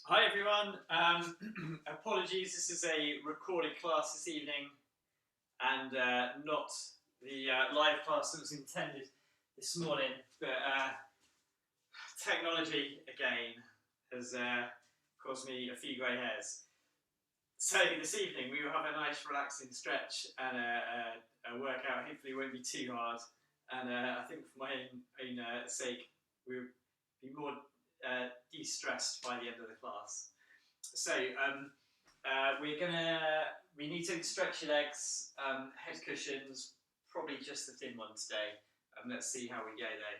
Hi everyone. Apologies, this is a recorded class this evening and not the live class that was intended this morning. But technology again has caused me a few grey hairs. So this evening we will have a nice relaxing stretch and a workout. Hopefully it won't be too hard. And I think for my own sake, we'll be more de-stressed by the end of the class. So we need to stretch your legs, head cushions, probably just the thin one today. Let's see how we go though.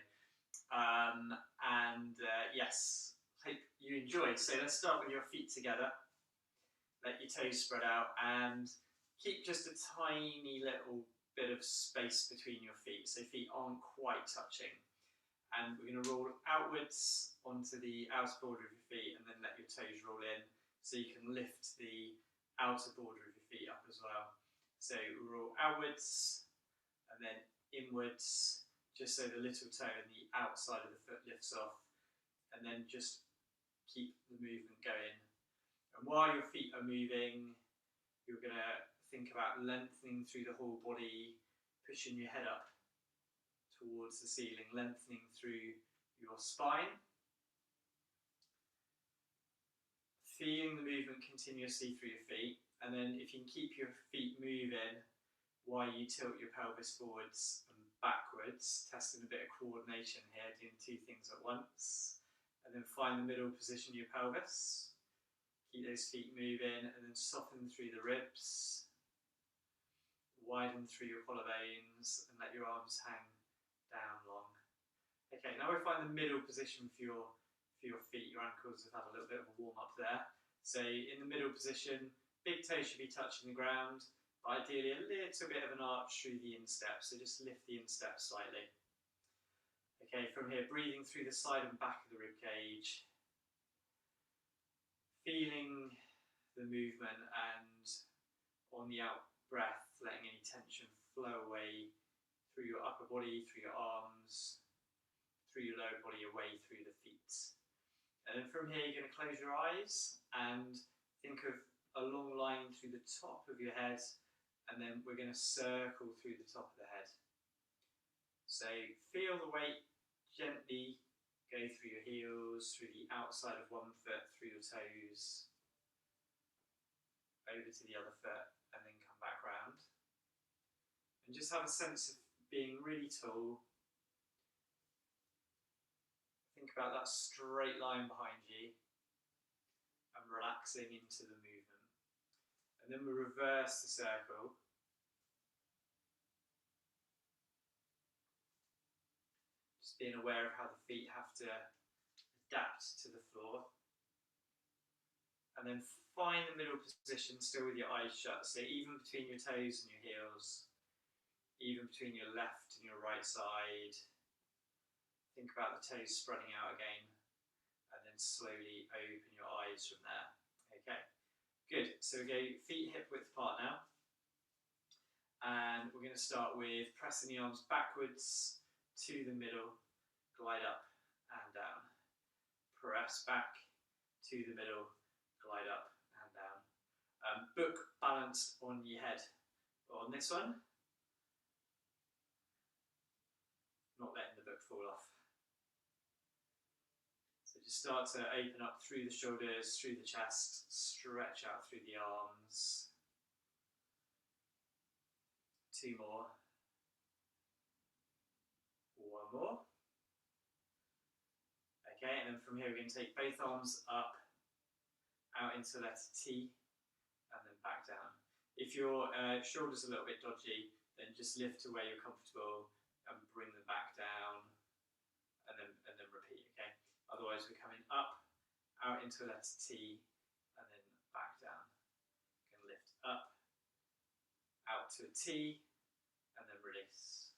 Yes, hope you enjoy. So let's start with your feet together. Let your toes spread out and keep just a tiny little bit of space between your feet, so feet aren't quite touching. And we're going to roll outwards onto the outer border of your feet and then let your toes roll in so you can lift the outer border of your feet up as well. So roll outwards and then inwards, just so the little toe and the outside of the foot lifts off, and then just keep the movement going. And while your feet are moving, you're going to think about lengthening through the whole body, pushing your head up towards the ceiling, lengthening through your spine. Feeling the movement continuously through your feet, and then if you can keep your feet moving while you tilt your pelvis forwards and backwards, testing a bit of coordination here, doing two things at once, and then find the middle position of your pelvis. Keep those feet moving and then soften through the ribs, widen through your collarbones and let your arms hang down long. Okay, now we find the middle position for your feet. Your ankles have had a little bit of a warm up there. So in the middle position, big toe should be touching the ground, but ideally a little bit of an arch through the instep, so just lift the instep slightly. Okay, from here, breathing through the side and back of the rib cage, feeling the movement, and on the out breath, letting any tension flow away through your upper body, through your arms, through your lower body, away through the feet. And then from here, you're going to close your eyes and think of a long line through the top of your head, and then we're going to circle through the top of the head. So feel the weight gently go through your heels, through the outside of one foot, through your toes, over to the other foot, and then come back round. And just have a sense of being really tall. Think about that straight line behind you and relaxing into the movement. And then we reverse the circle. Just being aware of how the feet have to adapt to the floor. And then find the middle position still with your eyes shut. So even between your toes and your heels, even between your left and your right side. Think about the toes spreading out again, and then slowly open your eyes from there. Okay, good. So we go feet hip width apart now. And we're going to start with pressing the arms backwards to the middle, glide up and down. Press back to the middle, glide up and down. Book balanced on your head. On this one, not letting the book fall off. So just start to open up through the shoulders, through the chest, stretch out through the arms. Two more. One more. Okay, and then from here we're going to take both arms up, out into the letter T, and then back down. If your shoulder's a little bit dodgy, then just lift to where you're comfortable and bring them back down, and then repeat, okay? Otherwise we're coming up, out into a letter T, and then back down. We're going to lift up, out to a T, and then release.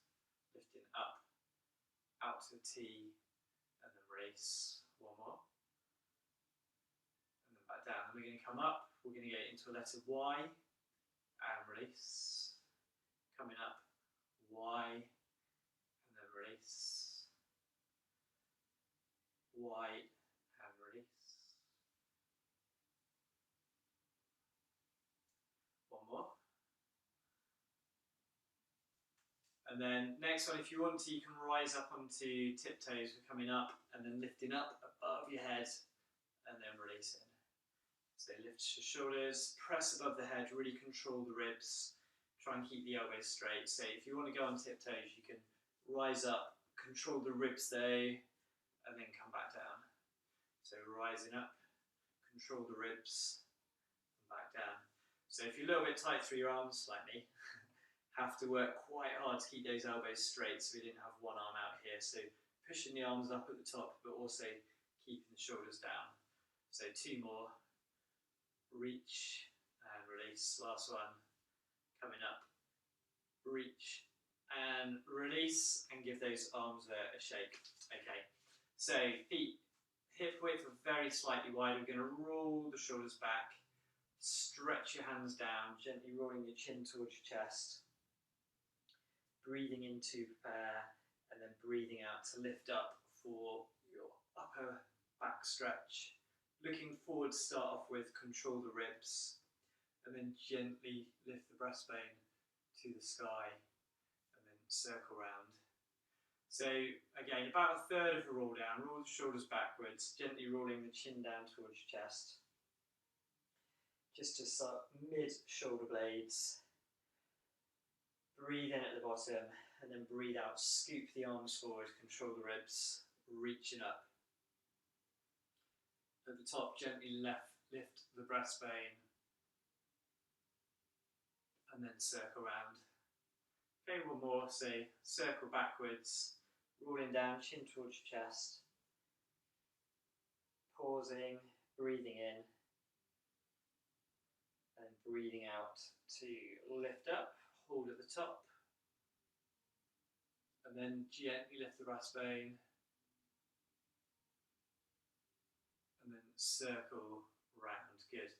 Lifting up, out to a T, and then release. One more. And then back down. And we're going to come up, we're going to go into a letter Y, and release. Coming up, Y, and then release. Y, and release. And then next one, if you want to, you can rise up onto tiptoes. We're coming up and then lifting up above your head and then releasing. So lift your shoulders, press above the head, really control the ribs. Try and keep the elbows straight. So if you want to go on tiptoes, you can rise up, control the ribs though, and then come back down. So rising up, control the ribs, and back down. So if you're a little bit tight through your arms, like me, have to work quite hard to keep those elbows straight so we didn't have one arm out here. So pushing the arms up at the top, but also keeping the shoulders down. So 2 more. Reach and release. Last one. Coming up. Reach and release, and give those arms a shake. Okay. So feet hip width are very slightly wide. We're going to roll the shoulders back. Stretch your hands down, gently rolling your chin towards your chest. Breathing in to prepare, and then breathing out to lift up for your upper back stretch. Looking forward to start off with, control the ribs, and then gently lift the breastbone to the sky, and then circle round. So again, about a third of a roll down, roll the shoulders backwards, gently rolling the chin down towards your chest. Just to start mid-shoulder blades. Breathe in at the bottom, and then breathe out. Scoop the arms forward, control the ribs, reaching up. At the top, gently lift the breastbone, and then circle round. Okay, one more. So circle backwards, rolling down, chin towards your chest. Pausing, breathing in, and breathing out to lift up. Hold at the top, and then gently lift the breastbone, and then circle round. Good.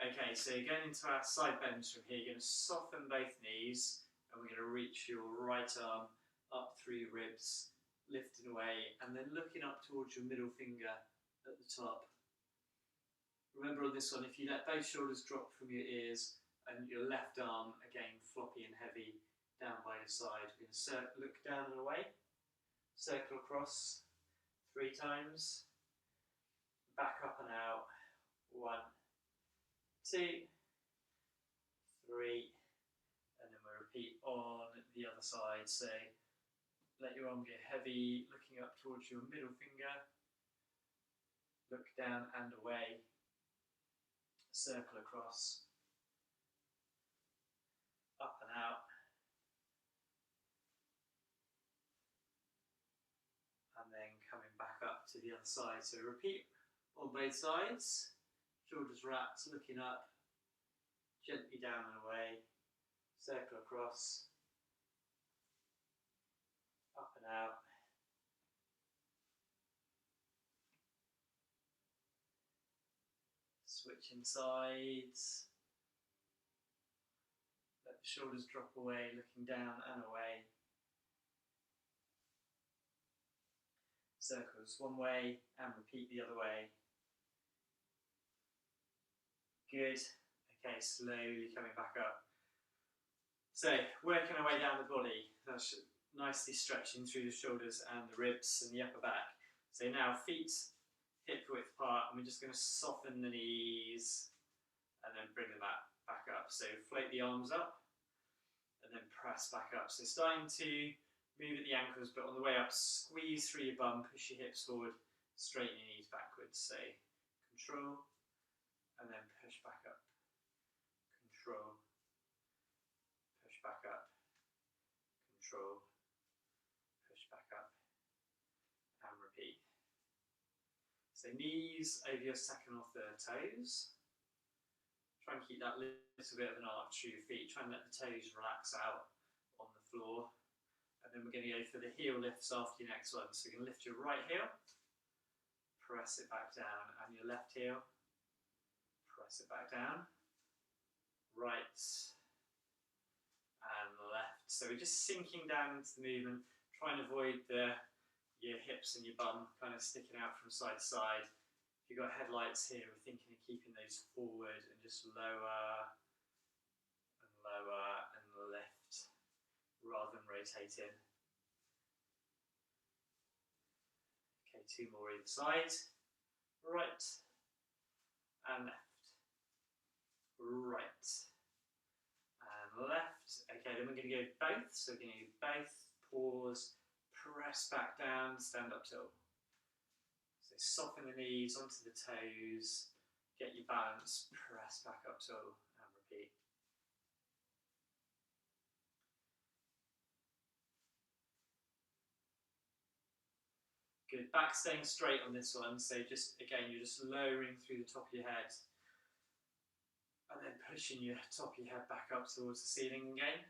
Okay, so going into our side bends from here, you're going to soften both knees, and we're going to reach your right arm up through your ribs, lifting away, and then looking up towards your middle finger at the top. Remember on this one, if you let both shoulders drop from your ears, and your left arm, again, floppy and heavy, down by your side. We're going to look down and away, circle across 3 times, back up and out, 1, 2, 3, and then we'll repeat on the other side. So let your arm get heavy, looking up towards your middle finger, look down and away, circle across, up and out, and then coming back up to the other side. So repeat on both sides, shoulders wrapped, looking up, gently down and away, circle across, up and out, switching sides. Let the shoulders drop away, looking down and away. Circles one way and repeat the other way. Good. Okay, slowly coming back up. So, working our way down the body. That's nicely stretching through the shoulders and the ribs and the upper back. So now feet hip width apart, and we're just going to soften the knees and then bring them back up. So float the arms up and then press back up. So starting to move at the ankles, but on the way up, squeeze through your bum, push your hips forward, straighten your knees backwards. So control, and then push back up. Control, push back up. Control, push back up, and repeat. So knees over your second or third toes. Try and keep that little bit of an arch through your feet. Try and let the toes relax out on the floor. And then we're going to go for the heel lifts after your next one. So you're going to lift your right heel, press it back down, and your left heel, press it back down, right and left. So we're just sinking down into the movement, trying to avoid your hips and your bum kind of sticking out from side to side. If you've got headlights here, we're thinking of keeping those forward and just lower and lower and lift. rather than rotating. Okay, 2 more either side. Right and left. Right and left. Okay, then we're going to go both. So we're going to do both. Pause. Press back down. Stand up tall. So soften the knees onto the toes. Get your balance. Press back up tall and repeat. Good. Back staying straight on this one. So just, again, you're just lowering through the top of your head. And then pushing your top of your head back up towards the ceiling again.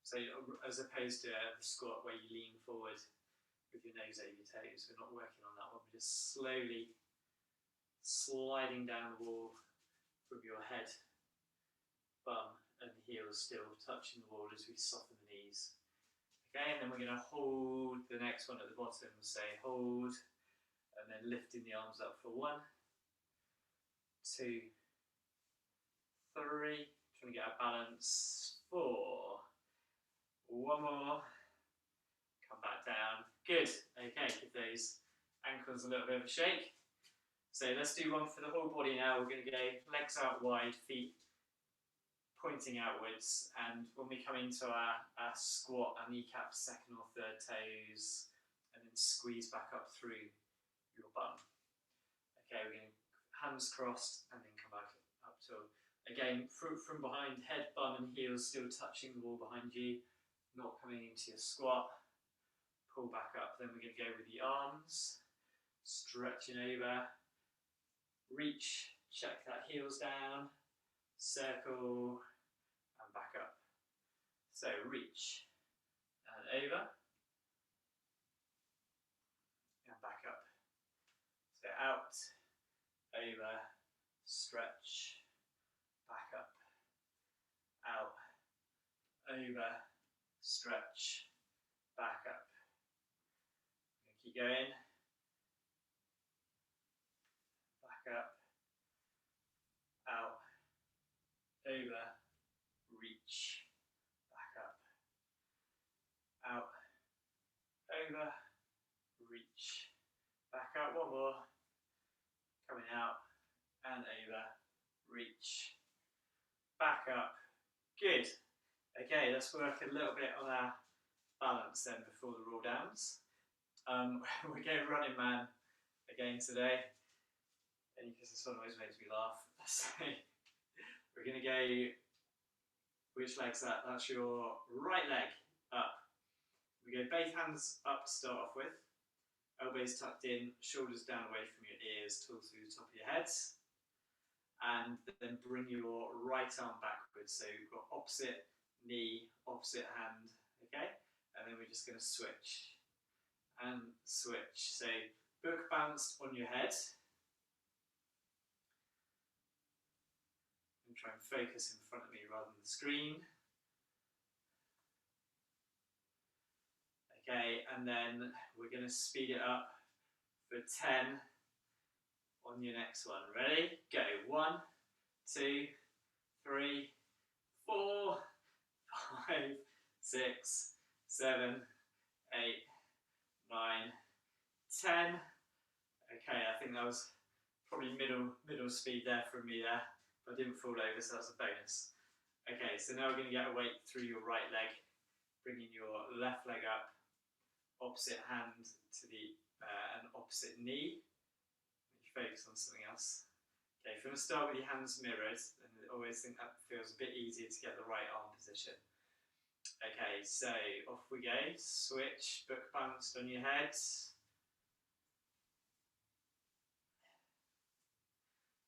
So as opposed to the squat where you lean forward with your nose over your toes. We're not working on that one. We're just slowly sliding down the wall with your head, bum and heels still touching the wall as we soften the knees. Okay, and then we're going to hold the next one at the bottom. Say hold, and then lifting the arms up for 1, 2, 3. Trying to get our balance. 4. 1 more. Come back down. Good. Okay, give those ankles a little bit of a shake. So let's do one for the whole body now. We're going to go legs out wide, feet pointing outwards, and when we come into our squat, our kneecaps, second or third toes, and then squeeze back up through your bum. Okay, we're going to hands crossed and then come back up to, again, from behind, head, bum and heels still touching the wall behind you, not coming into your squat. Pull back up. Then we're going to go with the arms, stretching over, reach, check that heels down, circle, and back up. So reach, and over, and back up. So out, over, stretch, back up, out, over, stretch, back up. Keep going. Back up, out, over, reach, back up, out, over, reach, back up. 1 more. Coming out and over, reach, back up. Good. Okay, let's work a little bit on our balance then before the roll downs. We're going running man again today, and because this one always makes me laugh. So we're going to go, which leg's that? That's your right leg up. We go both hands up to start off with, elbows tucked in, shoulders down away from your ears, tools through the top of your heads, and then bring your right arm backwards. So we've got opposite knee, opposite hand, okay? And then we're just going to switch and switch. So book balanced on your head. And try and focus in front of me rather than the screen. Okay, and then we're going to speed it up for 10 on your next one. Ready? Go. 1, 2, 3, 4, 5, 6, 7, 8, 9, 10. Okay, I think that was probably middle speed there from me there. But I didn't fall over, so that's a bonus. Okay, so now we're going to get a weight through your right leg, bringing your left leg up, opposite hand to the an opposite knee. You focus on something else. Okay, if you want to start with your hands mirrored, and I always think that feels a bit easier to get the right arm position. Okay, so off we go. Switch, book balanced on your head.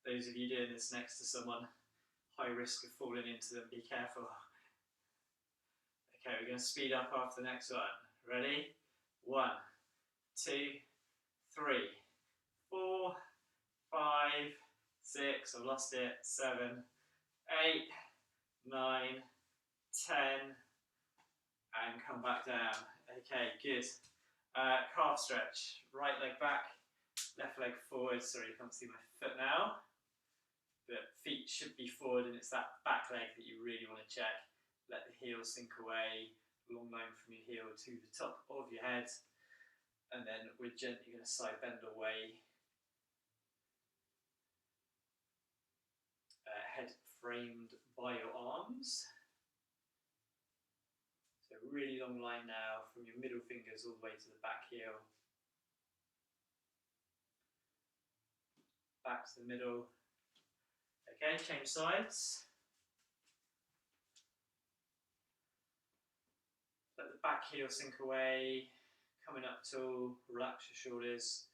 Those of you doing this next to someone, high risk of falling into them, be careful. Okay, we're going to speed up after the next one. Ready? 1, 2, 3, 4, 5, 6, I've lost it, 7, 8, 9, 10, and come back down. Okay, good. Calf stretch, right leg back, left leg forward. Sorry, you can't see my foot now, but feet should be forward, and it's that back leg that you really want to check. let the heel sink away, long line from your heel to the top of your head, and then we're gently going to side bend away, head framed by your arms. So really long line now from your middle fingers all the way to the back heel. Back to the middle. Okay, change sides. Let the back heel sink away, coming up tall, relax your shoulders,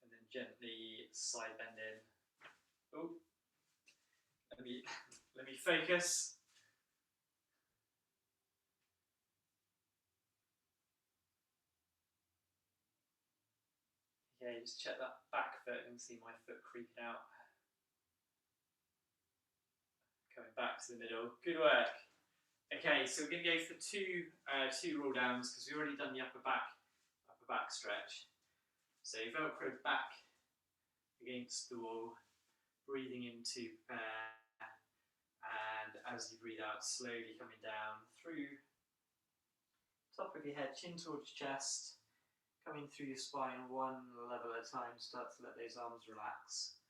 and then gently side bend in. Oh, let me focus. Okay, just check that back foot and see my foot creeping out. Coming back to the middle. Good work. Okay, so we're going to go for two roll downs because we've already done the upper back stretch. So Velcro back against the wall, breathing in to prepare, and as you breathe out, slowly coming down through top of your head, chin towards your chest, coming through your spine one level at a time. Start to let those arms relax.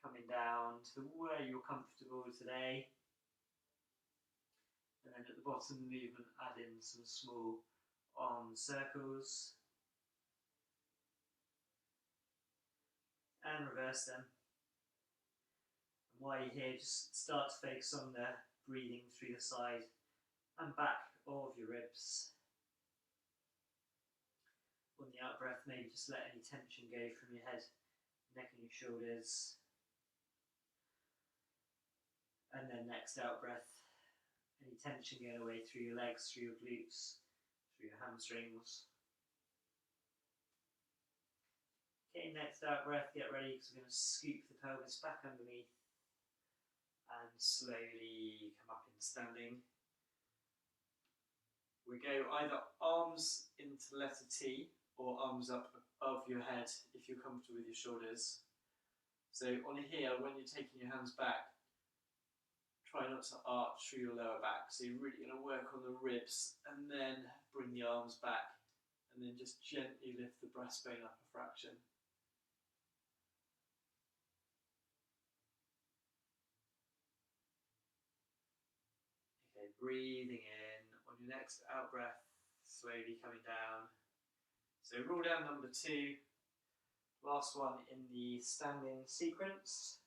Coming down to where you're comfortable today. And then at the bottom of the movement, add in some small arm circles. And reverse them. And while you're here, just start to focus on the breathing through the side and back of your ribs. On the out breath, maybe just let any tension go from your head, neck and your shoulders. And then next out breath, any tension going away through your legs, through your glutes, through your hamstrings. Okay, next out breath, get ready because we're going to scoop the pelvis back underneath and slowly come up into standing. We go either arms into letter T or arms up above your head if you're comfortable with your shoulders. So on here, when you're taking your hands back, try not to arch through your lower back. So you're really going to work on the ribs and then bring the arms back and then just gently lift the breastbone up a fraction. Okay, breathing in. On your next out breath, slowly coming down. So roll down number 2, last one in the standing sequence.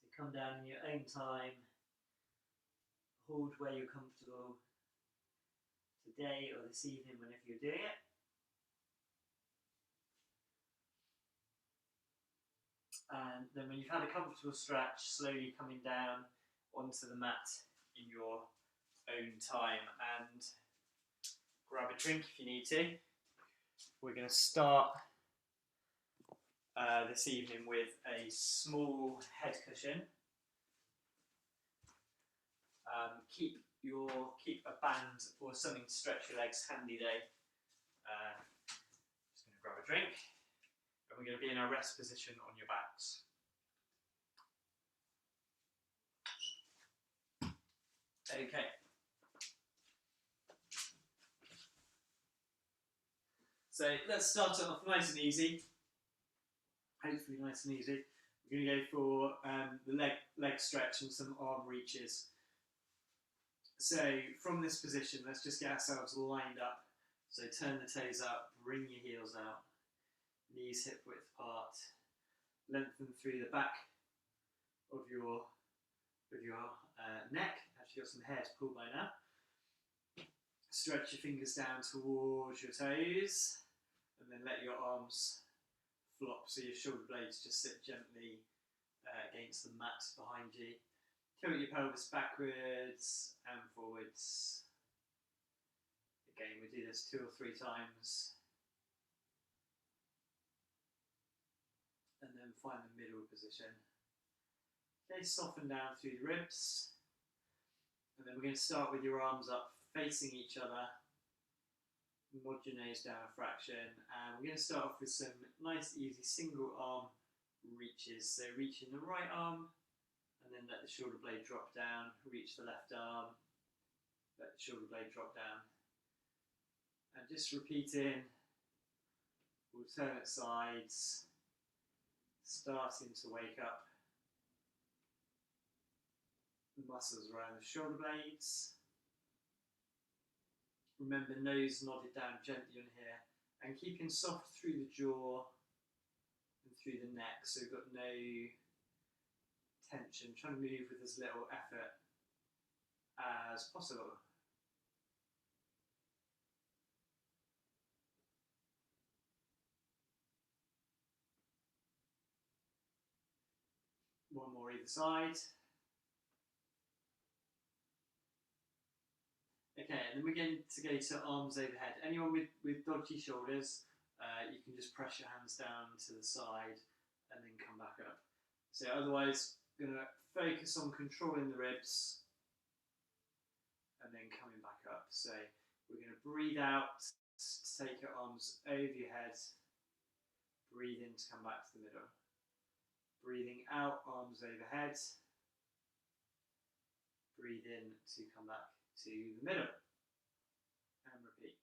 So come down in your own time, hold where you're comfortable today or this evening whenever you're doing it. And then when you've had a comfortable stretch, slowly coming down onto the mat in your own time and grab a drink if you need to. We're going to start this evening with a small head cushion. Keep a band or something to stretch your legs handy though. Just going to grab a drink, and we're going to be in our rest position on your backs. Okay. So let's start it off nice and easy. Hopefully nice and easy. We're going to go for the leg stretch and some arm reaches. So from this position, let's just get ourselves lined up. So turn the toes up, bring your heels out, knees hip width apart, lengthen through the back of your neck. Actually got some hair to pull by now. Stretch your fingers down towards your toes, and then let your arms flop so your shoulder blades just sit gently against the mat behind you. Tilt your pelvis backwards and forwards. Again, we do this 2 or 3 times. And then find the middle position. Okay, soften down through the ribs. And then we're going to start with your arms up facing each other. Nod your nose down a fraction. And we're going to start off with some nice, easy single arm reaches. So reaching the right arm and then let the shoulder blade drop down, reach the left arm, let the shoulder blade drop down. And just repeating alternate sides, starting to wake up the muscles around the shoulder blades. Remember, nose nodded down gently on here, and keeping soft through the jaw and through the neck, so we've got no tension, trying to move with as little effort as possible. One more either side. Okay, and then we're going to go to arms overhead. Anyone with dodgy shoulders, you can just press your hands down to the side and then come back up. So otherwise, we're going to focus on controlling the ribs and then coming back up. So we're going to breathe out to take your arms over your head. Breathe in to come back to the middle. Breathing out, arms overhead. Breathe in to come back to the middle. And repeat.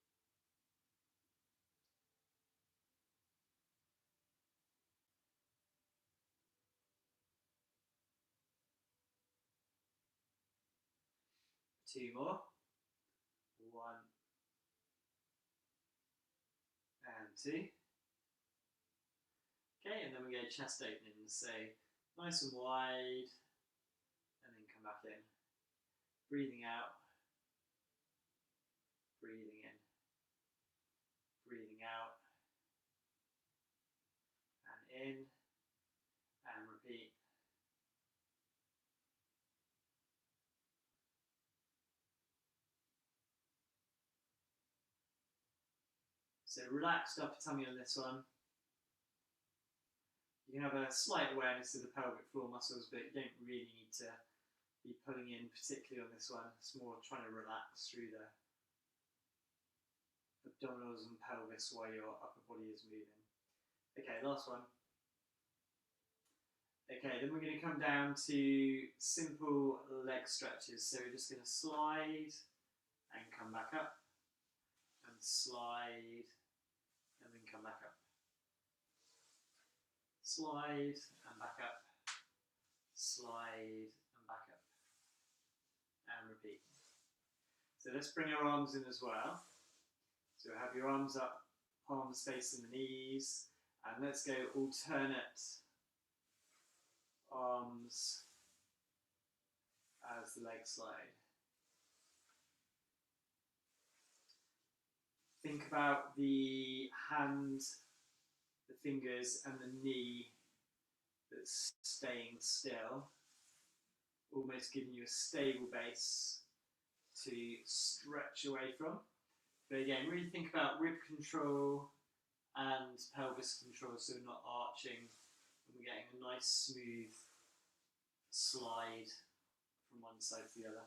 Two more. One and two. Okay, and then we go chest openings. So nice and wide, and then come back in. Breathing out, breathing in, breathing out, and in, and repeat. So relaxed upper tummy on this one. You can have a slight awareness of the pelvic floor muscles, but you don't really need to be pulling in particularly on this one. It's more trying to relax through the abdominals and pelvis while your upper body is moving. Okay, last one. Okay, then we're going to come down to simple leg stretches. So we're just going to slide and come back up, and slide and then come back up. Slide and back up, slide and back up, and repeat. So let's bring our arms in as well. So have your arms up, palms facing the knees, and let's go alternate arms as the legs slide. Think about the hand, the fingers and the knee that's staying still, almost giving you a stable base to stretch away from. But again, really think about rib control and pelvis control, so we're not arching and we're getting a nice smooth slide from one side to the other.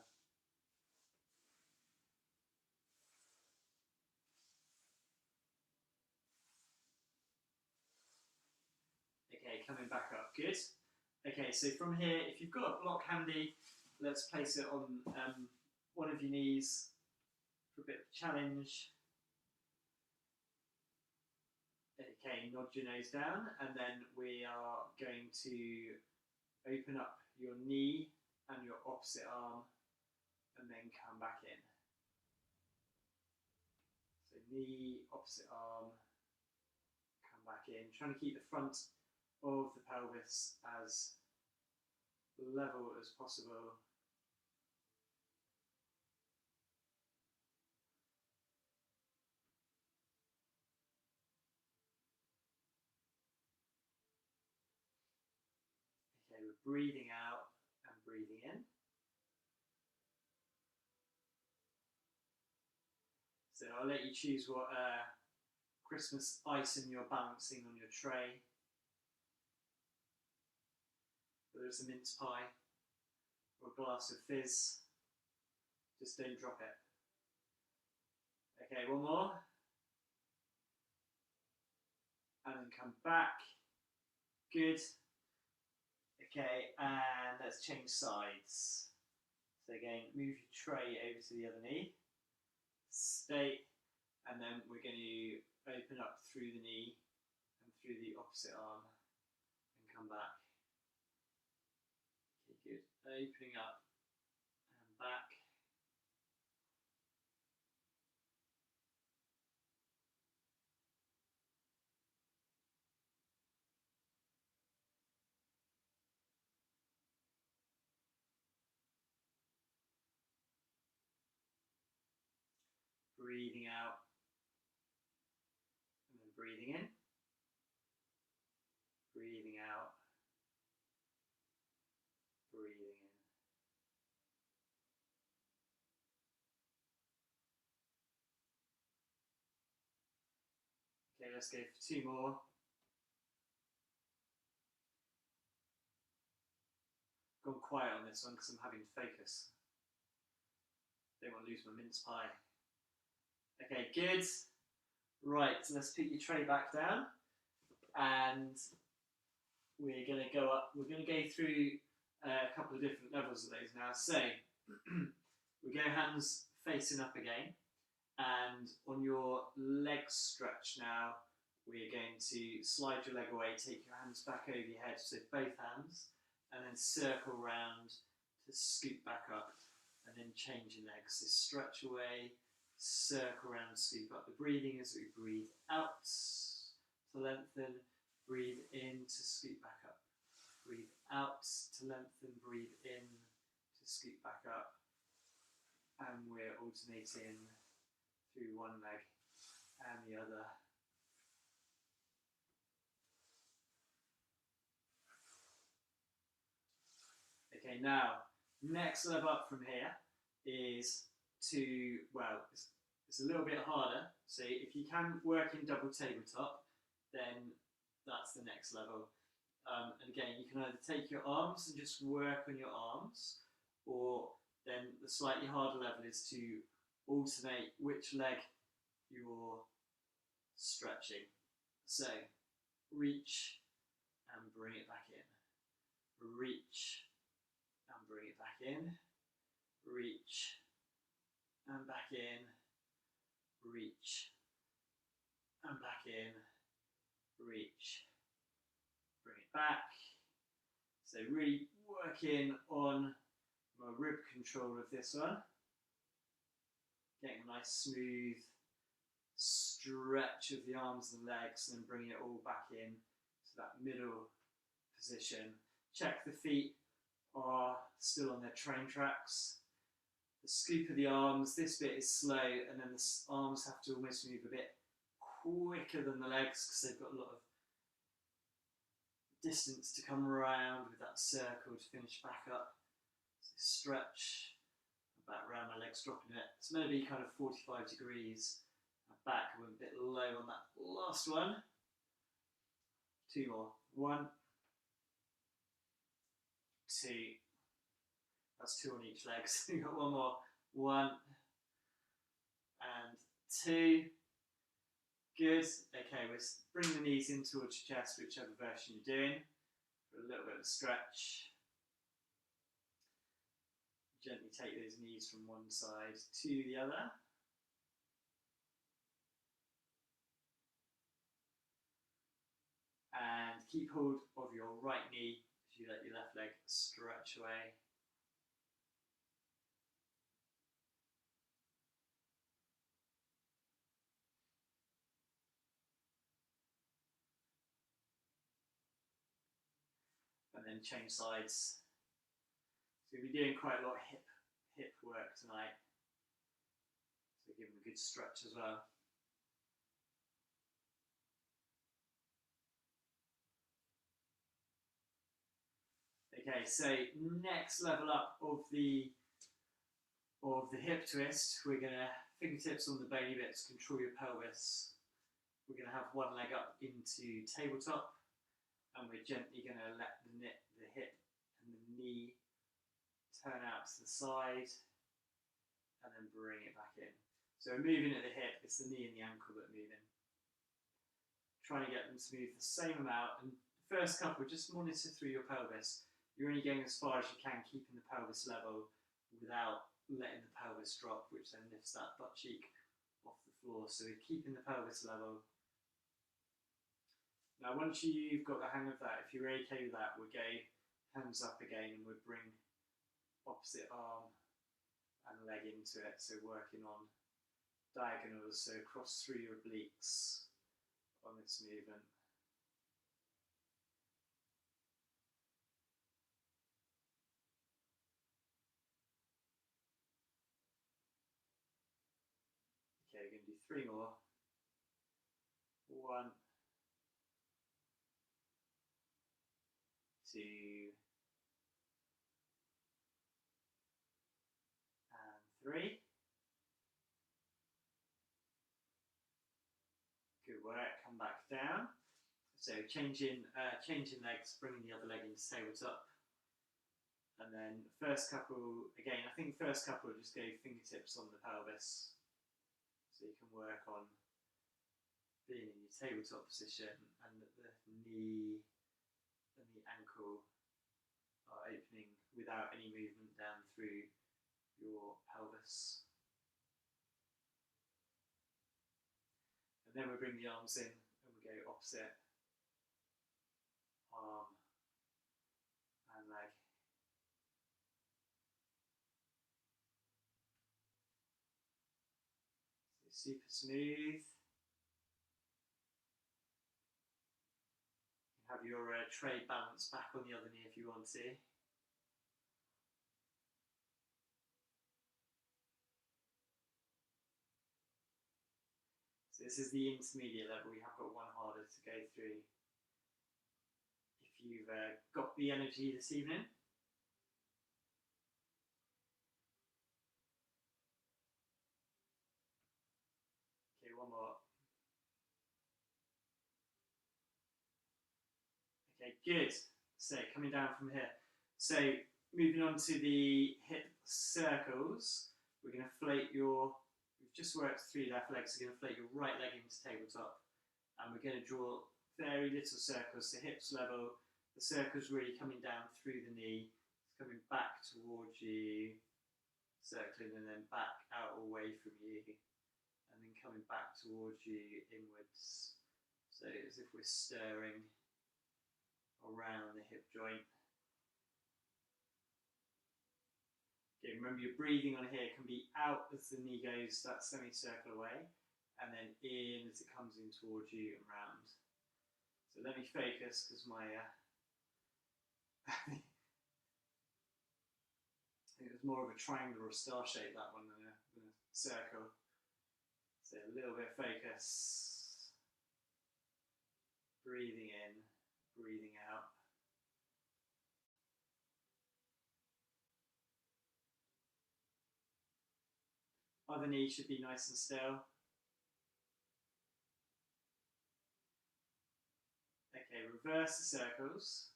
Okay, coming back up, good. Okay, so from here, if you've got a block handy, let's place it on one of your knees for a bit of challenge. Okay, nod your nose down, and then we are going to open up your knee and your opposite arm, and then come back in. So knee, opposite arm, come back in. Trying to keep the front of the pelvis as level as possible. Okay, we're breathing out and breathing in. So I'll let you choose what Christmas item you're balancing on your tray. Whether it's a mince pie or a glass of fizz, just don't drop it. Okay, one more. And then come back. Good. Okay, and let's change sides. So again, move your tray over to the other knee, stay, and then we're going to open up through the knee and through the opposite arm and come back. Okay, good. Opening up and back. Breathing out and then breathing in. Breathing out, breathing in. Okay, let's go for 2 more. Gone quiet on this one because I'm having to focus. Don't want to lose my mince pie. Okay, good. Right, so let's put your tray back down, and we're going to go up. We're going to go through a couple of different levels of those now. So we go hands facing up again, and on your leg stretch now, we're going to slide your leg away, take your hands back over your head, so both hands, and then circle round to scoop back up, and then change your legs. So stretch away, circle around, scoop up. The breathing as we breathe out to lengthen, breathe in to scoop back up. Breathe out to lengthen, breathe in to scoop back up. And we're alternating through one leg and the other. Okay, now, next level up from here is to, well, it's a little bit harder. So if you can work in double tabletop, then that's the next level. And again, you can either take your arms and just work on your arms, or then the slightly harder level is to alternate which leg you're stretching. So reach and bring it back in. Reach and bring it back in. Reach and back in. Reach and back in. Reach. Bring it back. So really working on my rib control of this one. Getting a nice smooth stretch of the arms and legs, and then bringing it all back in to that middle position. Check the feet are still on their train tracks. The scoop of the arms, this bit is slow, and then the arms have to almost move a bit quicker than the legs because they've got a lot of distance to come around with that circle to finish back up. So stretch, back around, my legs dropping it. It's going to be kind of 45 degrees. My back went a bit low on that last one. 2 more. 1, 2. That's 2 on each leg. So we've got 1 more. 1 and 2. Good. Okay, we'll bring the knees in towards your chest, whichever version you're doing. For a little bit of a stretch. Gently take those knees from one side to the other. And keep hold of your right knee as you let your left leg stretch away. And then change sides. So we'll be doing quite a lot of hip work tonight. So give them a good stretch as well. Okay, so next level up of the hip twist, we're going to fingertips on the bony bits, control your pelvis. We're going to have one leg up into tabletop, and we're gently going to let the hip and the knee turn out to the side, and then bring it back in. So we're moving at the hip, it's the knee and the ankle that are moving. Trying to get them to move the same amount, and the first couple, just monitor through your pelvis. You're only going as far as you can, keeping the pelvis level without letting the pelvis drop, which then lifts that butt cheek off the floor. So we're keeping the pelvis level. Now once you've got the hang of that, if you're okay with that, we'll go hands up again and we'll bring opposite arm and leg into it. So working on diagonals, so cross through your obliques on this movement. Okay, we're going to do 3 more. 1, 2, and 3. Good work. Come back down. So changing legs, bringing the other leg into tabletop. And then first couple, again, I think first couple just go fingertips on the pelvis. So you can work on being in your tabletop position and that the knee and the ankle are opening without any movement down through your pelvis. And then we bring the arms in and we go opposite arm and leg. So super smooth. Have your tray balance back on the other knee if you want to. So this is the intermediate level. We have got one harder to go through. If you've got the energy this evening. Okay, one more. Okay, good. So coming down from here. So moving on to the hip circles, we're going to float we've just worked 3 left legs, so we're going to float your right leg into tabletop. And we're going to draw very little circles, so hips level, the circle's really coming down through the knee, it's coming back towards you, circling and then back out away from you, and then coming back towards you inwards. So as if we're stirring around the hip joint. Okay, remember your breathing on here can be out as the knee goes that semicircle away, and then in as it comes in towards you and round. So let me focus because my I think it was more of a triangle or a star shape, that one, than a circle. So a little bit of focus. Breathing in, breathing out. Other knee should be nice and still. Okay, reverse the circles.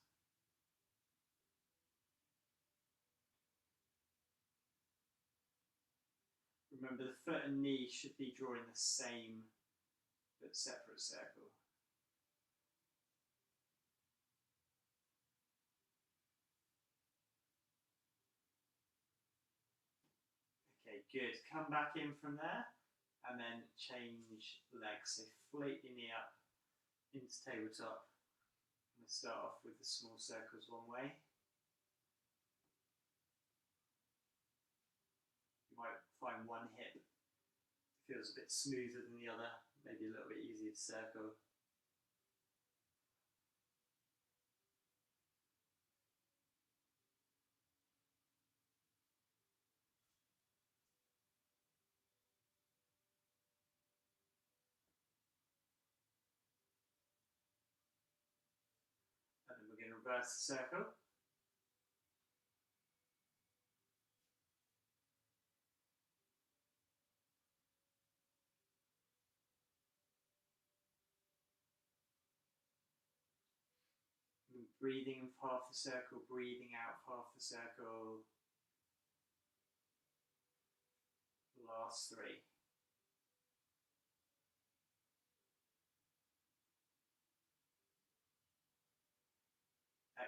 Remember, the foot and knee should be drawing the same but separate circle. Okay, good. Come back in from there and then change legs. So float your knee up into tabletop. I'm going to start off with the small circles one way. You might find one hip feels a bit smoother than the other, maybe a little bit easier to circle. And then we're going to reverse the circle. And breathing in half the circle, breathing out half the circle. Last 3.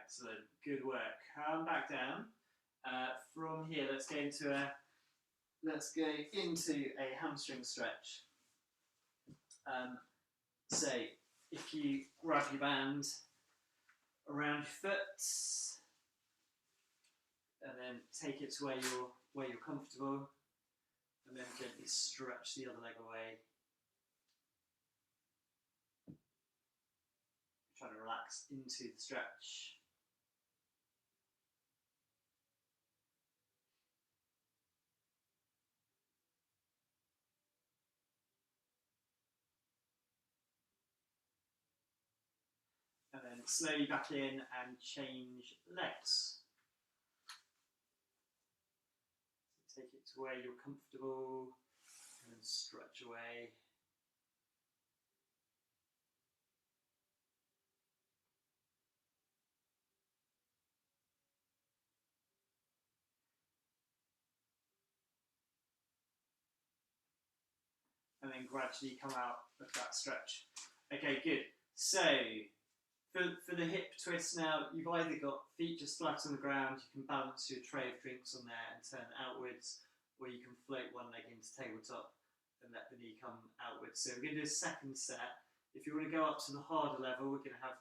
Excellent, good work. Come back down. From here, let's go into a hamstring stretch. So if you wrap your band around your foot, and then take it to where you're comfortable, and then gently stretch the other leg away. Try to relax into the stretch. And then slowly back in and change legs. So take it to where you're comfortable and then stretch away. And then gradually come out of that stretch. Okay, good. So for the hip twist now, you've either got feet just flat on the ground, you can balance your tray of drinks on there and turn outwards, or you can float one leg into tabletop and let the knee come outwards. So we're going to do a second set. If you want to go up to the harder level, we're going to have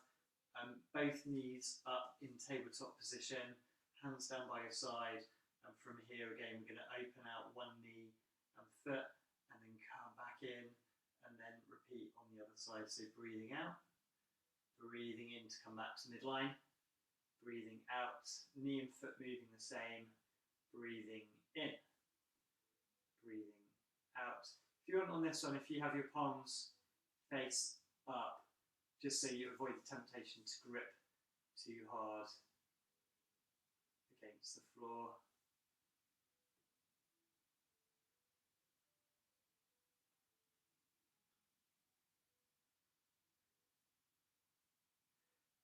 both knees up in tabletop position, hands down by your side, and from here again we're going to open out one knee and foot, and then come back in, and then repeat on the other side. So breathing out, breathing in to come back to midline, breathing out, knee and foot moving the same, breathing in, breathing out. If you want on this one, if you have your palms face up, just so you avoid the temptation to grip too hard against the floor.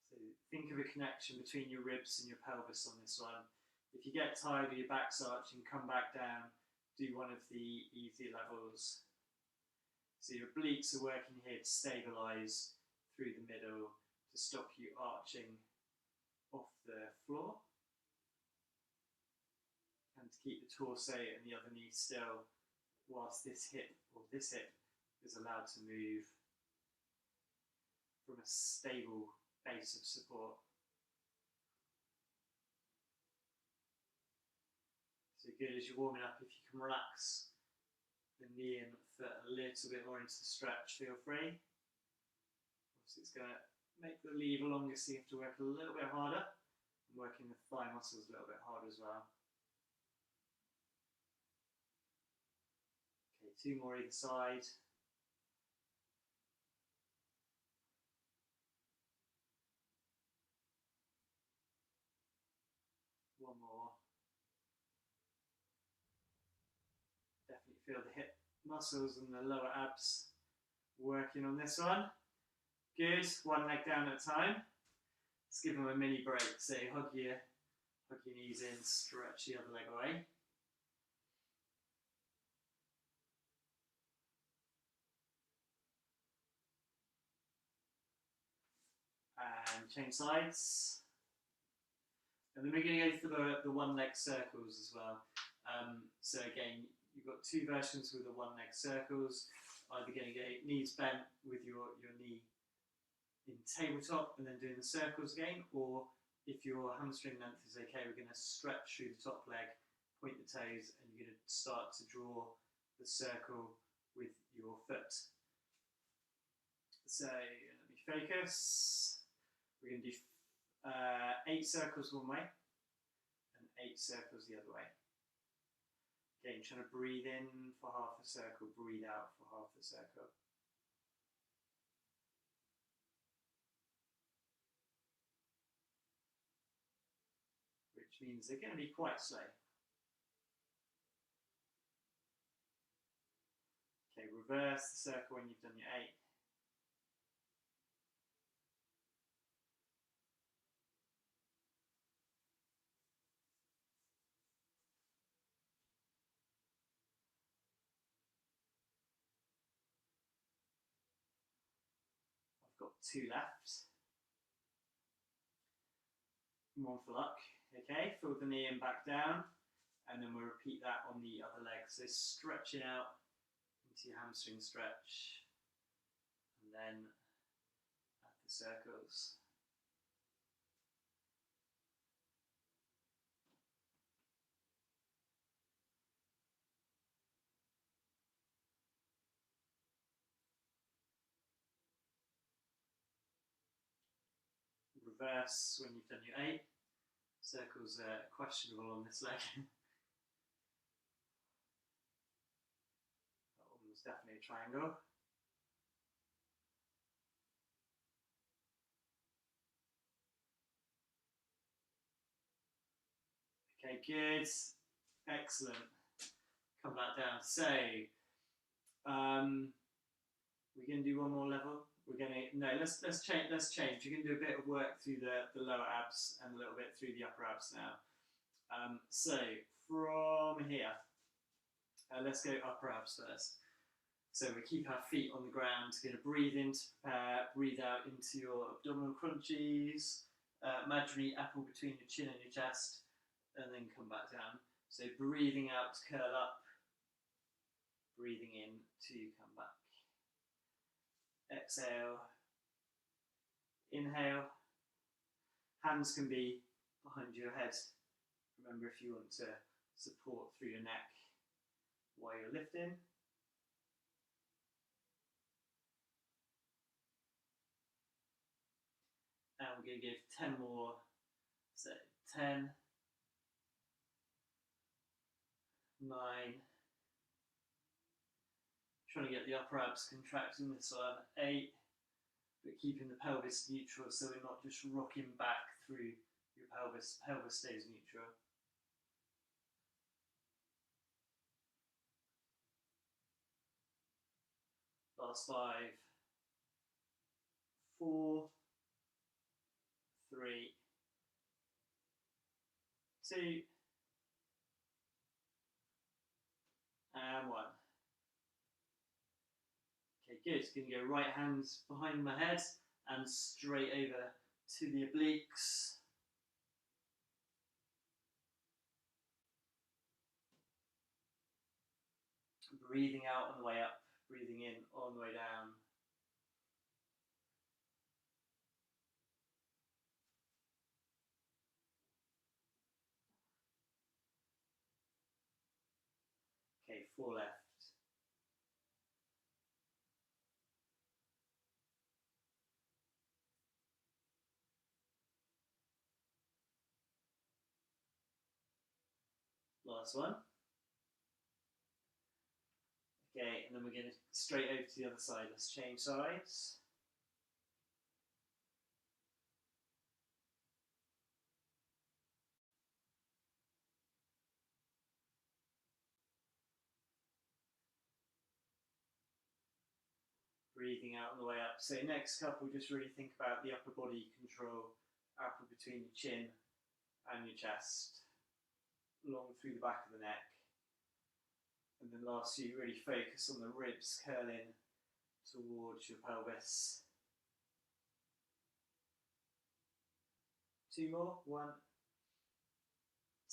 So think of a connection between your ribs and your pelvis on this one. If you get tired of your back's arching, come back down, do one of the easier levels. So your obliques are working here to stabilise through the middle, to stop you arching off the floor, and to keep the torso and the other knee still whilst this hip is allowed to move from a stable base of support. So good, as you're warming up, if you can relax the knee and foot a little bit more into the stretch, feel free. Obviously it's going to make the lever longer, so you have to work a little bit harder, and working the thigh muscles a little bit harder as well. Okay, 2 more either side. One more. Definitely feel the hip muscles and the lower abs working on this one. Good, one leg down at a time. Let's give them a mini break. So hug your knees in, stretch the other leg away. And change sides. And then we're going to go for the one leg circles as well. So again, you've got 2 versions with the one leg circles. Either going to go knees bent with your knee in tabletop and then doing the circles again, or if your hamstring length is okay, we're going to stretch through the top leg, point the toes, and you're going to start to draw the circle with your foot. So let me focus. We're going to do 8 circles one way and 8 circles the other way. Again, trying to breathe in for half a circle, breathe out for half a circle. Which means they're going to be quite slow. Okay, reverse the circle when you've done your 8. I've got 2 left. One for luck. Okay, fill the knee in back down, and then we'll repeat that on the other leg. So stretching out into your hamstring stretch, and then add the circles. Reverse when you've done your 8. Circles are questionable on this leg. That one was definitely a triangle. Okay, good. Excellent. Come back down. So, we're going to do one more level. We're going to, no, let's change. We're going to do a bit of work through the lower abs and a little bit through the upper abs now. So from here, let's go upper abs first. So we keep our feet on the ground. We're going to breathe in to prepare, breathe out into your abdominal crunchies, imaginary apple between your chin and your chest, and then come back down. So breathing out to curl up, breathing in to come back. Exhale, inhale, hands can be behind your head. Remember, if you want to support through your neck while you're lifting. And we're going to give 10 more, so 10, 9, trying to get the upper abs contracting this one, 8, but keeping the pelvis neutral so we're not just rocking back through your pelvis stays neutral. Last 5, 4, 3, 2, and 1. Okay, good. Going to go right hands behind my head and straight over to the obliques. Breathing out on the way up, breathing in on the way down. Okay, 4 left. Last one. Okay, and then we're going to straight over to the other side. Let's change sides. Breathing out on the way up. So next couple, just really think about the upper body control, upper between your chin and your chest, along through the back of the neck. And then last few, really focus on the ribs curling towards your pelvis. 2 more, 1,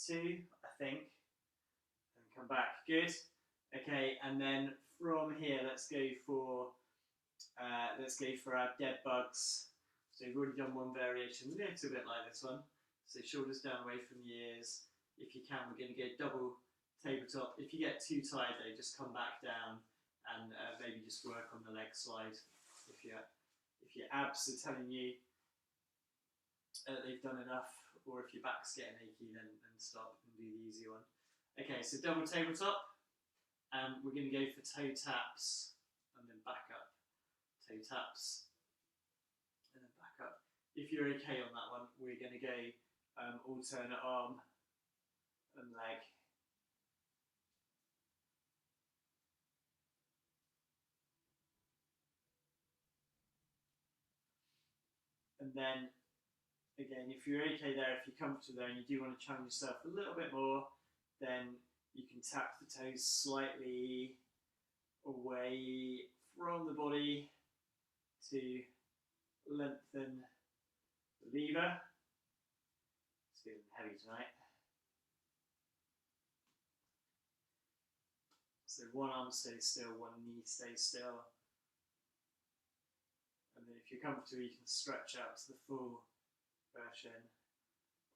2, I think, and come back, good. Okay, and then from here, let's go for our dead bugs. So we've already done one variation, a little bit like this one. So shoulders down away from the ears. If you can, we're going to go double tabletop. If you get too tired though, just come back down and maybe just work on the leg slide. If your abs are telling you they've done enough, or if your back's getting achy, then stop and do the easy one. Okay, so double tabletop, and we're going to go for toe taps and then back up. Toe taps and then back up. If you're okay on that one, we're going to go alternate arm and leg. And then, again, if you're okay there, if you're comfortable there and you do want to challenge yourself a little bit more, then you can tap the toes slightly away from the body to lengthen the lever. heavy tonight. So one arm stays still, one knee stays still. And then if you're comfortable, you can stretch out to the full version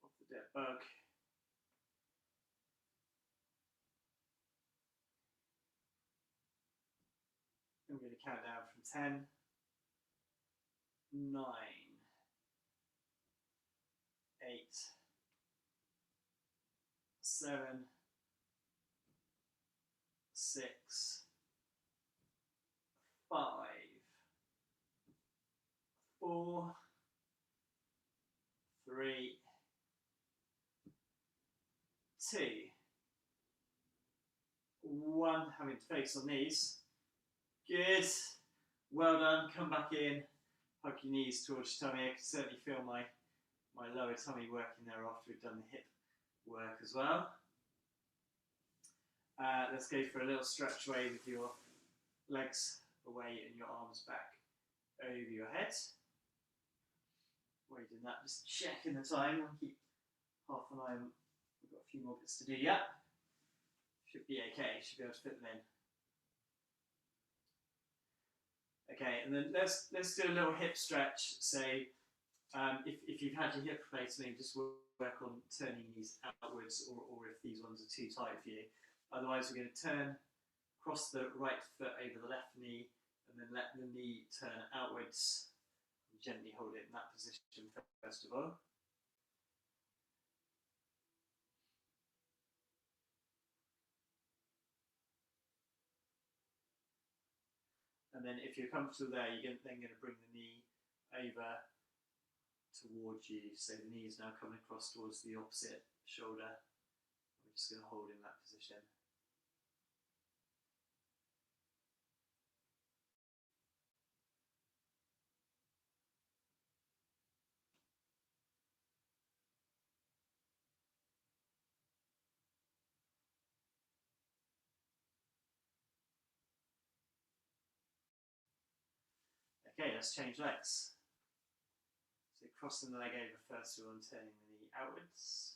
of the dead bug. I'm going to count down from 10, 9, 8, 7, 6, 5, 4, 3, 2, 1. Having to focus on these. Good. Well done. Come back in. Hug your knees towards your tummy. I can certainly feel my lower tummy working there after we've done the hip work as well. Let's go for a little stretch away with your legs away and your arms back over your head. While you're doing that, just checking the time. I'll keep half an eye on. We've got a few more bits to do yet. Should be okay. Should be able to fit them in. Okay, and then let's do a little hip stretch. So if you've had your hip replacement, just work on turning these outwards, or if these ones are too tight for you. Otherwise, we're going to turn across the right foot over the left knee, and then let the knee turn outwards. And gently hold it in that position first of all. And then if you're comfortable there, you're then going to bring the knee over towards you. So the knee is now coming across towards the opposite shoulder. We're just going to hold in that position. Okay, let's change legs. So crossing the leg over first of all and turning the knee outwards.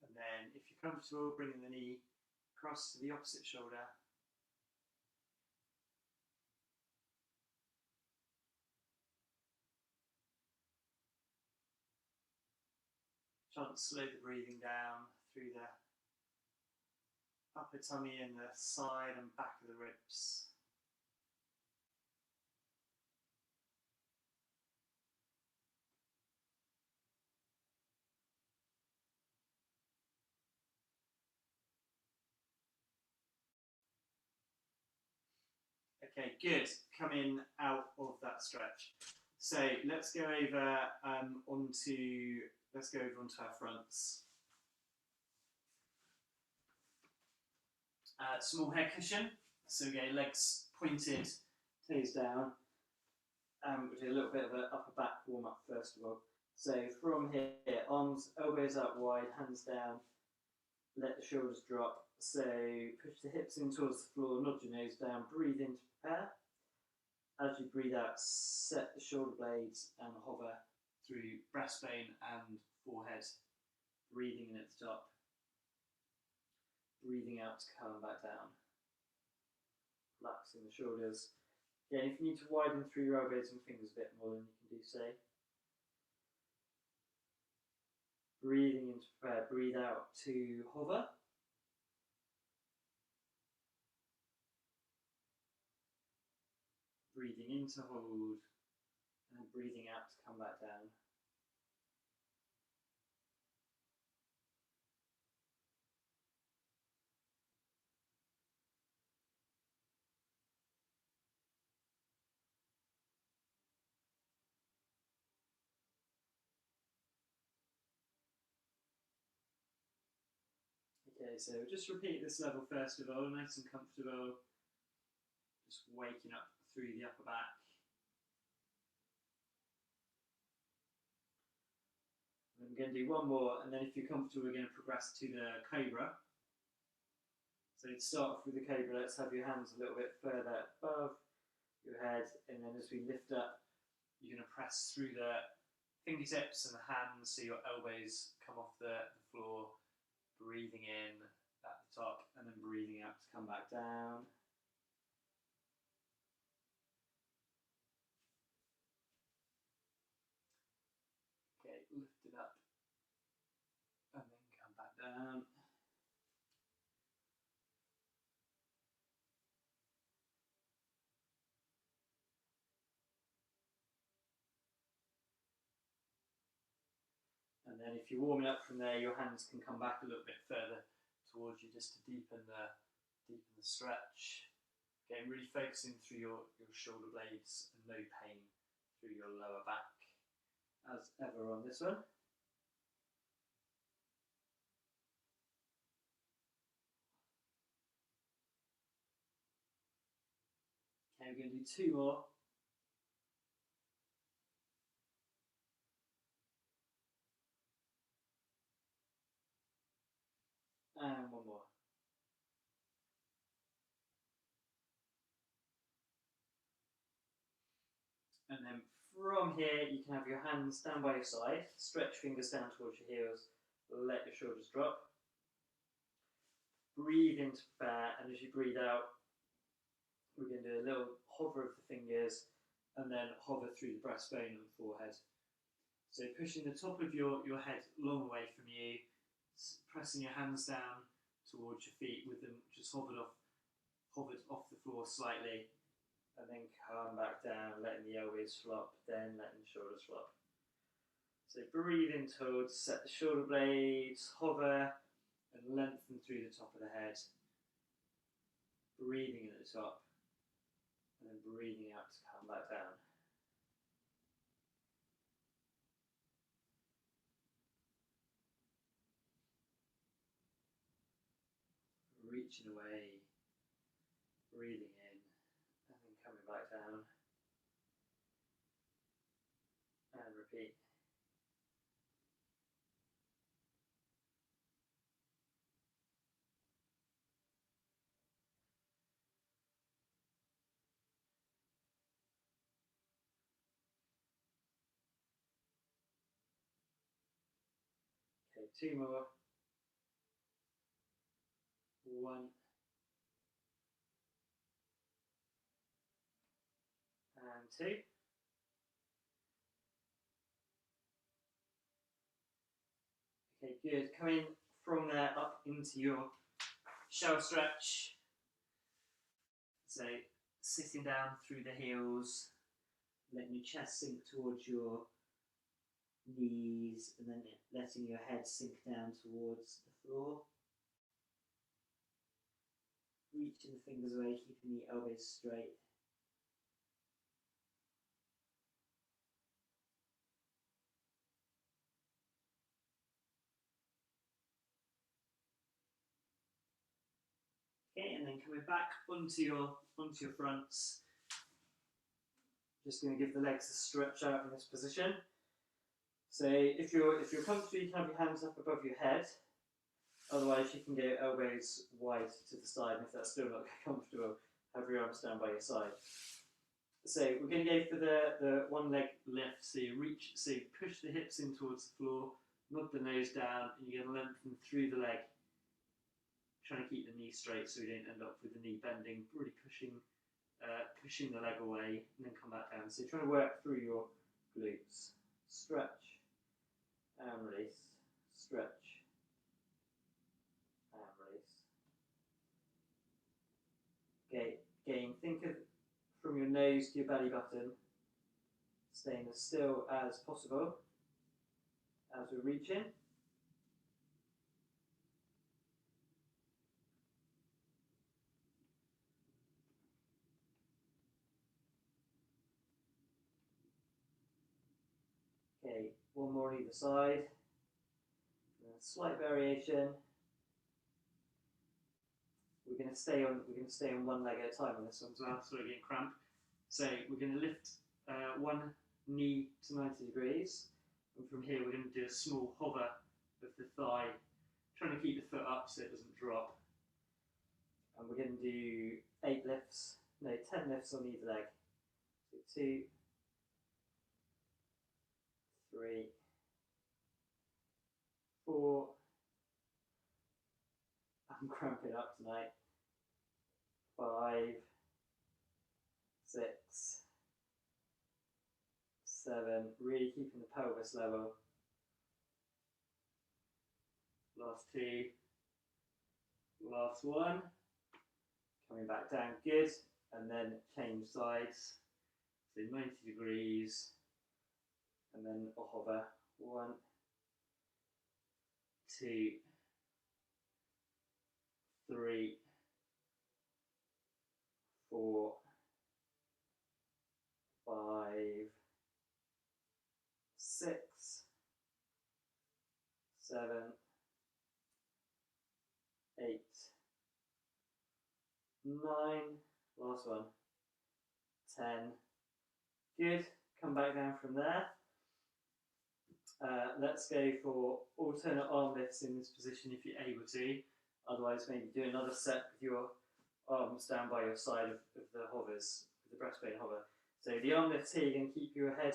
And then if you're comfortable, bringing the knee across to the opposite shoulder. Try to slow the breathing down through the upper tummy and the side and back of the ribs. Okay, good. Coming out of that stretch. So let's go over onto our fronts. Small head cushion. So again, legs pointed, toes down. We'll do a little bit of an upper back warm up first of all. So from here, arms, elbows out wide, hands down. Let the shoulders drop. So push the hips in towards the floor, nod your nose down, breathe in to prepare. As you breathe out, set the shoulder blades and hover through breastbone and forehead. Breathing in at the top. Breathing out to calm back down. Relaxing the shoulders. Again, if you need to widen through your elbows and fingers a bit more, then you can do so. Breathing in to prepare. Breathe out to hover. Breathing in to hold, and breathing out to come back down. Okay, so just repeat this level first of all, nice and comfortable. Just waking up through the upper back. And I'm going to do one more, and then if you're comfortable, we're going to progress to the cobra. So to start off with the cobra, let's have your hands a little bit further above your head, and then as we lift up, you're going to press through the fingertips and the hands so your elbows come off the floor, breathing in at the top, and then breathing out to come back down. Okay, lift it up, and then come back down. And then if you're warming up from there, your hands can come back a little bit further towards you just to deepen the stretch. Again, really focusing through your shoulder blades and no pain through your lower back as ever on this one. Okay, we're going to do two more. And one more. And then from here, you can have your hands down by your side, stretch fingers down towards your heels, let your shoulders drop. Breathe in to prepare, and as you breathe out, we're going to do a little hover of the fingers, and then hover through the breastbone and forehead. So pushing the top of your head long away from you, pressing your hands down towards your feet with them just hovered off the floor slightly, and then come back down, letting the elbows flop, then letting the shoulders flop. So breathe in towards, set the shoulder blades, hover, and lengthen through the top of the head. Breathing in at the top, and then breathing out to come back down. Reaching away, breathing in, and then coming back down. And repeat. Okay, two more. One. And two. Okay, good. Coming from there up into your shell stretch. So sitting down through the heels, letting your chest sink towards your knees, and then letting your head sink down towards the floor. Reaching the fingers away, keeping the elbows straight. Okay, and then coming back onto your fronts. Just going to give the legs a stretch out in this position. So if you're comfortable, you can have your hands up above your head. Otherwise, you can go elbows wide to the side. And if that's still not comfortable, have your arms down by your side. So we're going to go for the one leg lift. So you push the hips in towards the floor, nod the nose down, and you're going to lengthen through the leg. Trying to keep the knee straight so you don't end up with the knee bending, really pushing the leg away, and then come back down. So you're trying to work through your glutes. Stretch and release. Stretch and release. Okay, again, think of from your nose to your belly button, staying as still as possible as we're reaching. Okay, one more on either side. And a slight variation. We're going to stay on one leg at a time on this one as well, so we're getting cramp. So we're going to lift one knee to 90 degrees, And from here we're going to do a small hover of the thigh, trying to keep the foot up so it doesn't drop. And we're going to do 10 lifts on either leg. So 2, 3, 4, I'm cramping up tonight, 5, 6, 7, really keeping the pelvis level. Last 2, last 1, coming back down, good, and then change sides, so 90 degrees, and then a hover, 1, 2, 3, 4, 5, 6, 7, 8, 9, last one, 10, good, come back down from there. Let's go for alternate arm lifts in this position if you're able to, otherwise maybe do another set with your arms down by your side of the hovers, the breastbone hover. So the arm lifts here, you're going to keep your head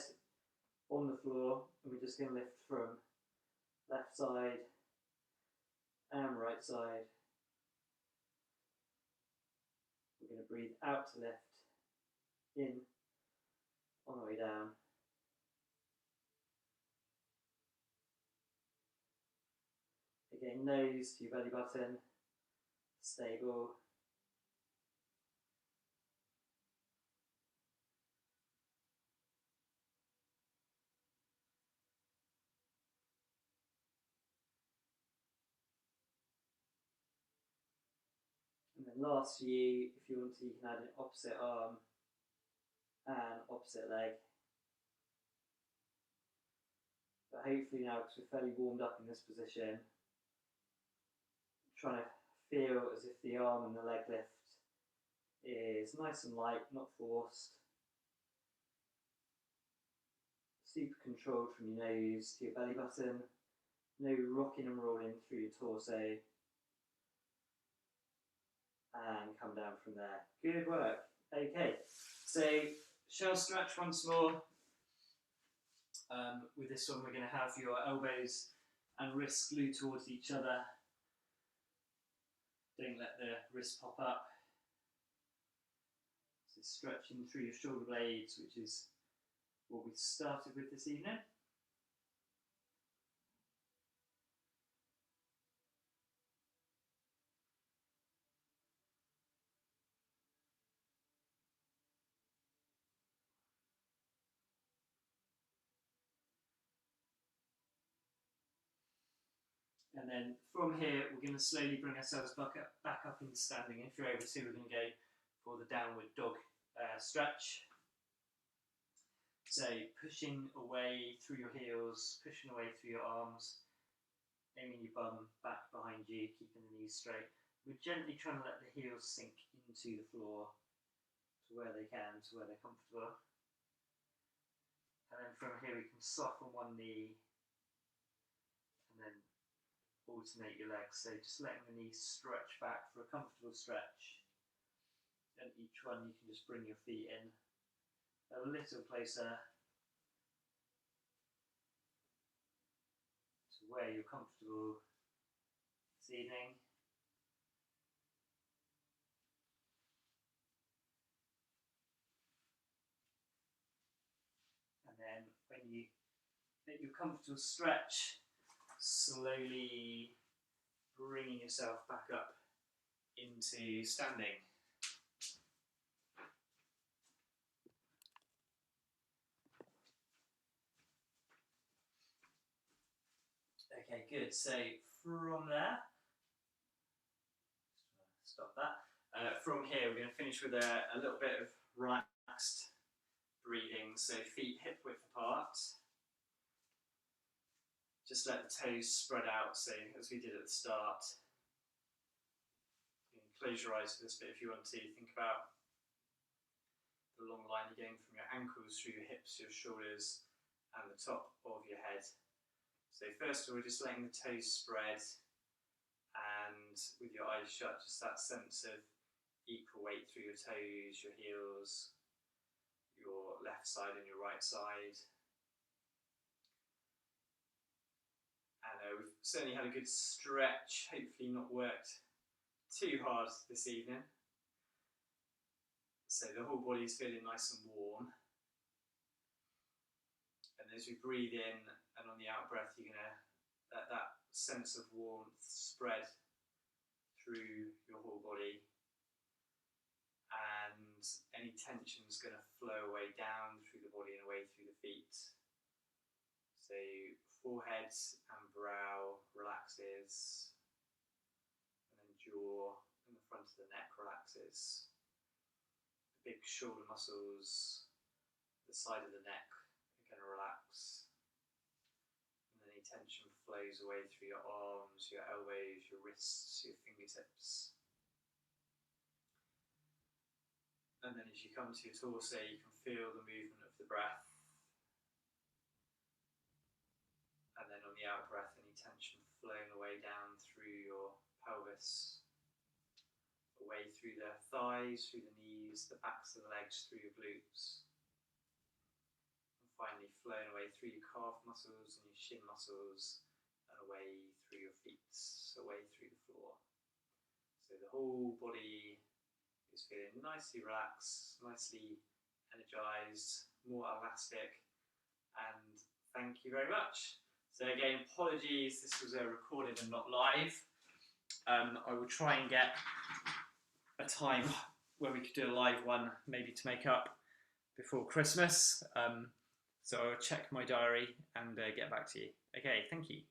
on the floor, and we're just going to lift from left side and right side. We're going to breathe out to lift, in, on the way down. Again, nose to your belly button, stable. And then last few, if you want to, you can add an opposite arm and opposite leg. But hopefully now, because we're fairly warmed up in this position, trying to feel as if the arm and the leg lift is nice and light, not forced. Super controlled from your nose to your belly button. No rocking and rolling through your torso. And come down from there. Good work. Okay, so shell stretch once more. With this one, we're going to have your elbows and wrists glued towards each other. Don't let the wrist pop up. So stretching through your shoulder blades, which is what we started with this evening. And then from here, we're going to slowly bring ourselves back up into standing. If you're able to, we're going to go for the downward dog stretch. So pushing away through your heels, pushing away through your arms, aiming your bum back behind you, keeping the knees straight. We're gently trying to let the heels sink into the floor to where they can, to where they're comfortable. And then from here, we can soften one knee and then alternate your legs, so just letting the knees stretch back for a comfortable stretch. And each one you can just bring your feet in a little closer to where you're comfortable this evening. And then when you get your comfortable stretch, slowly bringing yourself back up into standing. Okay, good. So from there, stop that. From here, we're going to finish with a little bit of relaxed breathing. So feet hip width apart. Just let the toes spread out, so as we did at the start. You can close your eyes for this bit if you want to. Think about the long line you're going from your ankles through your hips, your shoulders, and the top of your head. So first of all, just letting the toes spread, and with your eyes shut, just that sense of equal weight through your toes, your heels, your left side and your right side. And we've certainly had a good stretch, hopefully not worked too hard this evening. So the whole body's feeling nice and warm. And as we breathe in and on the out breath, you're going to let that sense of warmth spread through your whole body. And any tension is going to flow away down through the body and away through the feet. So forehead and brow relaxes, and then jaw and the front of the neck relaxes. The big shoulder muscles, the side of the neck are going to relax. And any tension flows away through your arms, your elbows, your wrists, your fingertips. And then as you come to your torso, you can feel the movement of the breath. And then on the out breath, any tension flowing away down through your pelvis, away through the thighs, through the knees, the backs of the legs, through your glutes. And finally flowing away through your calf muscles and your shin muscles, and away through your feet, away through the floor. So the whole body is feeling nicely relaxed, nicely energized, more elastic, and thank you very much. So again, apologies, this was recorded and not live. I will try and get a time where we could do a live one, maybe to make up before Christmas. So I'll check my diary and get back to you. Okay, thank you.